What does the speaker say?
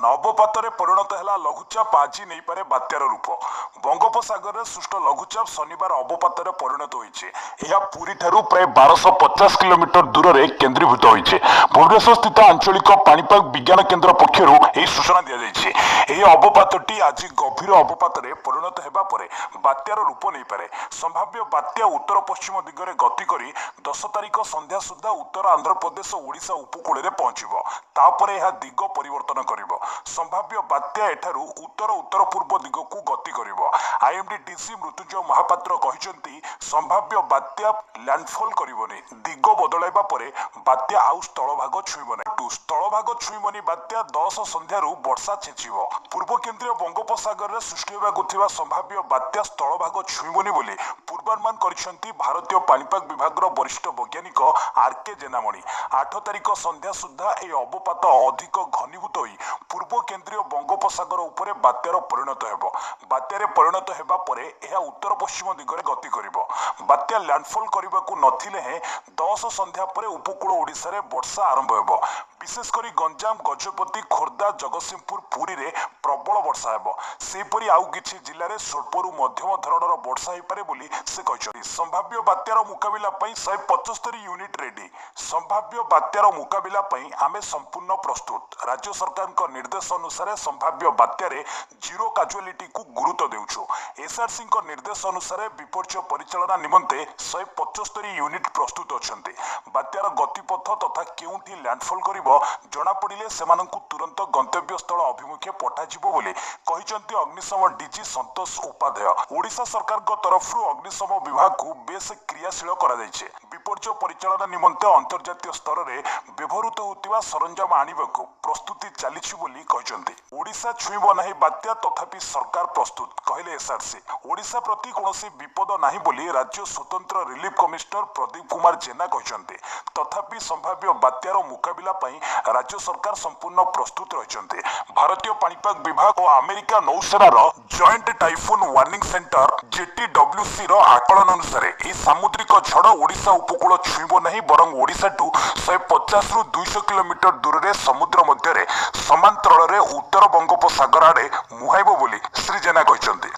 नवपाତରେ ପରିଣତ ହେଲା ଲଘୁଚାପ ଆଜି ନେଇପାରେ ବାତ୍ୟାର ରୂପ। ବଙ୍ଗୋପସାଗରରେ ସୃଷ୍ଟ ଲଘୁଚାପ ଶନିବାର ଅବପାତରେ ପରିଣତ ହୋଇଛି। ଏହା ପୁରୀଠାରୁ ପ୍ରାୟ 1250 କିଲୋମିଟର ଦୂରରେ କେନ୍ଦ୍ରୀଭୂତ ହୋଇଛି। ଭୁବନେଶ୍ୱର ସ୍ଥିତ ଆଞ୍ଚଳିକ ପାଣିପାଗ ବିଜ୍ଞାନ କେନ୍ଦ୍ର ପକ୍ଷରୁ ଏହି ସୂଚନା ଦିଆଯାଇଛି। ଏହି ଅବପାତଟି ଆଜି ଗଭୀର ଅବପାତରେ ପରିଣତ ହେବା ପରେ ବାତ୍ୟାର ରୂପ ନେଇପାରେ। ସମ୍ଭାବ୍ୟ ବାତ୍ୟା ଉତ୍ତର ପଶ୍ଚିମ ଦିଗରେ ଗତି କରି 10 ତାରିଖ ସନ୍ଧ୍ୟା ସୁଦ୍ଧା ଉତ୍ତର ଆନ୍ଧ୍ରପ୍ରଦେଶ ଓ ଓଡ଼ିଶା ଉପକୂଳରେ ପହଞ୍ଚିବ। ତାପରେ ଏହା ଦିଗ ପରିବର୍ତ୍ତନ କରିବ। ସମ୍ଭାବ୍ୟ ବାତ୍ୟା ଏଠାରୁ ଉତ୍ତର ଉତ୍ତର ପୂର୍ବ ଦିଗକୁ ଗତି କରିବ। ଆଇଏମଡି ଡିସି ମୃତ୍ୟୁଞ୍ଜୟ ମହାପାତ୍ର କହିଛନ୍ତି, ସମ୍ଭାବ୍ୟ ବାତ୍ୟା ଲ୍ୟାଣ୍ଡଫଲ୍ କରିବନି। ଦିଗ ବଦଳାଇବା ପରେ ବାତ୍ୟା ଆଉ ସ୍ଥଳଭାଗ ଛୁଇଁବ ନାହିଁ। ସ୍ଥଳଭାଗ ଛୁଇଁବନି ବାତ୍ୟା 10 ସନ୍ଧ୍ୟାରୁ ବର୍ଷା ଛେଚିବ। ପୂର୍ବ କେନ୍ଦ୍ରୀୟ ବଙ୍ଗୋପସାଗରରେ ସୃଷ୍ଟି ହେବାକୁ ଥିବା ସମ୍ଭାବ୍ୟ ବାତ୍ୟା ସ୍ଥଳଭାଗ ଛୁଇଁବନି ବୋଲି ପୂର୍ବାନୁମାନ କରିଛନ୍ତି ଭାରତୀୟ ପାଣିପାଗ ବିଭାଗର ବରିଷ୍ଠ ବୈଜ୍ଞାନିକ ଆର୍କେ ଜେନାମଣି। 8 ତାରିଖ ସନ୍ଧ୍ୟା ସୁଦ୍ଧା ଏହି ଅବପାତ ଅଧିକ ଘନୀଭୂତ ହୋଇ ପୂର୍ବ କେନ୍ଦ୍ରୀୟ ବଙ୍ଗୋପସାଗର ଉପରେ ବାତ୍ୟାର ପରିଣତ ହେବ। ବାତ୍ୟାରେ ପରିଣତ ହେବା ପରେ ଏହା ଉତ୍ତର ପଶ୍ଚିମ ଦିଗରେ ଗତି କରିବ। ବାତ୍ୟା ଲ୍ୟାଣ୍ଡଫଲ୍ କରିବାକୁ ନଥିଲେ ହେଁ 10 ସନ୍ଧ୍ୟା ପରେ ଉପକୂଳ ଓଡ଼ିଶାରେ ବର୍ଷା ଆରମ୍ଭ ହେବ। ବିଶେଷ କରି ଗଞ୍ଜାମ, ଗଜପତି, ଖୋର୍ଦ୍ଧା, ଜଗତସିଂହପୁର, ପୁରୀରେ ପ୍ରବଳ ବର୍ଷା ହେବ। ସେହିପରି ଆଉ କିଛି ଜିଲ୍ଲାରେ ସ୍ୱଳ୍ପରୁ ମଧ୍ୟମ ଧରଣର ବର୍ଷା ହୋଇପାରେ ବୋଲି ସେ କହିଛନ୍ତି। ସମ୍ଭାବ୍ୟ ବାତ୍ୟାର ମୁକାବିଲା ପାଇଁ 175 ୟୁନିଟ୍ ରେଡି। ସମ୍ଭାବ୍ୟ ବାତ୍ୟାର ମୁକାବିଲା ପାଇଁ ଆମେ ସମ୍ପୂର୍ଣ୍ଣ ପ୍ରସ୍ତୁତ। ରାଜ୍ୟ ସରକାରଙ୍କ ନିର୍ଦ୍ଦେଶ ଅନୁସାରେ ସମ୍ଭାବ୍ୟ ବାତ୍ୟାରେ ଜିରୋ କାଜୁଆଲିଟିକୁ ଗୁରୁତ୍ୱ ଦେଉଛୁ। ଏସ୍ଆର୍ସିଙ୍କ ନିର୍ଦ୍ଦେଶ ଅନୁସାରେ ବିପର୍ଯ୍ୟୟ ପରିଚାଳନା ନିମନ୍ତେ 175 ୟୁନିଟ୍ ପ୍ରସ୍ତୁତ ଅଛନ୍ତି। ବାତ୍ୟାର ଗତିପଥ ତଥା କେଉଁଠି ଲ୍ୟାଣ୍ଡଫଲ୍ କରିବ ଜଣାପଡ଼ିଲେ ସେମାନଙ୍କୁ ତୁରନ୍ତ ଗନ୍ତବ୍ୟସ୍ଥଳ ଅଭିମୁଖେ ପଠାଯିବ ବୋଲି କହିଛନ୍ତି ଅଗ୍ନିଶମ ଡିଜି ସନ୍ତୋଷ ଉପାଧ୍ୟାୟ। ଓଡ଼ିଶା ସରକାରଙ୍କ ତରଫରୁ ଅଗ୍ନିଶମ ବିଭାଗକୁ ବେଶ୍ କ୍ରିୟାଶୀଳ କରାଯାଇଛି। ବିପର୍ଯ୍ୟୟ ପରିଚାଳନା ନିମନ୍ତେ ଅନ୍ତର୍ଜାତୀୟ ସ୍ତରରେ ବ୍ୟବହୃତ ହେଉଥିବା ସରଞ୍ଜାମ ଆଣିବାକୁ ପ୍ରସ୍ତୁତି ଚାଲିଛି ବୋଲି କହିଛନ୍ତି। ଓଡ଼ିଶା ଛୁଇଁବ ନାହିଁ ବାତ୍ୟା, ତଥାପି ସରକାର ପ୍ରସ୍ତୁତ, କହିଲେ ଏସ୍ଆର୍ସି। ଓଡ଼ିଶା ପ୍ରତି କୌଣସି ବିପଦ ନାହିଁ ବୋଲି ରାଜ୍ୟ ସ୍ୱତନ୍ତ୍ର ରିଲିଫ୍ କମିଶନର ପ୍ରଦୀପ କୁମାର ଜେନା କହିଛନ୍ତି। ତଥାପି ସମ୍ଭାବ୍ୟ ବାତ୍ୟାର ମୁକାବିଲା ପାଇଁ ରାଜ୍ୟ ସରକାର ସମ୍ପୂର୍ଣ୍ଣ ପ୍ରସ୍ତୁତ ରହିଛନ୍ତି। ଭାରତୀୟ ପାଣିପାଗ ବିଭାଗ ଓ ଆମେରିକା ନୌସେନାର ଜଏଣ୍ଟ ଟାଇଫୁନ୍ ୱାର୍ଣ୍ଣିଂ ସେଣ୍ଟର JTWCର ଆକଳନ ଅନୁସାରେ ଏହି ସାମୁଦ୍ରିକ ଝଡ଼ ଓଡ଼ିଶା ଉପକୂଳ ଛୁଇଁବ ନାହିଁ, ବରଂ ଓଡ଼ିଶାଠୁ 150ରୁ 200 କିଲୋମିଟର ଦୂରରେ ସମୁଦ୍ର ମଧ୍ୟରେ ସମାନ୍ତରାଳରେ ଉତ୍ତର ବଙ୍ଗୋପସାଗର ଆଡ଼େ ମୁହାଁଇବ ବୋଲି ଶ୍ରୀ ଜେନା କହିଛନ୍ତି।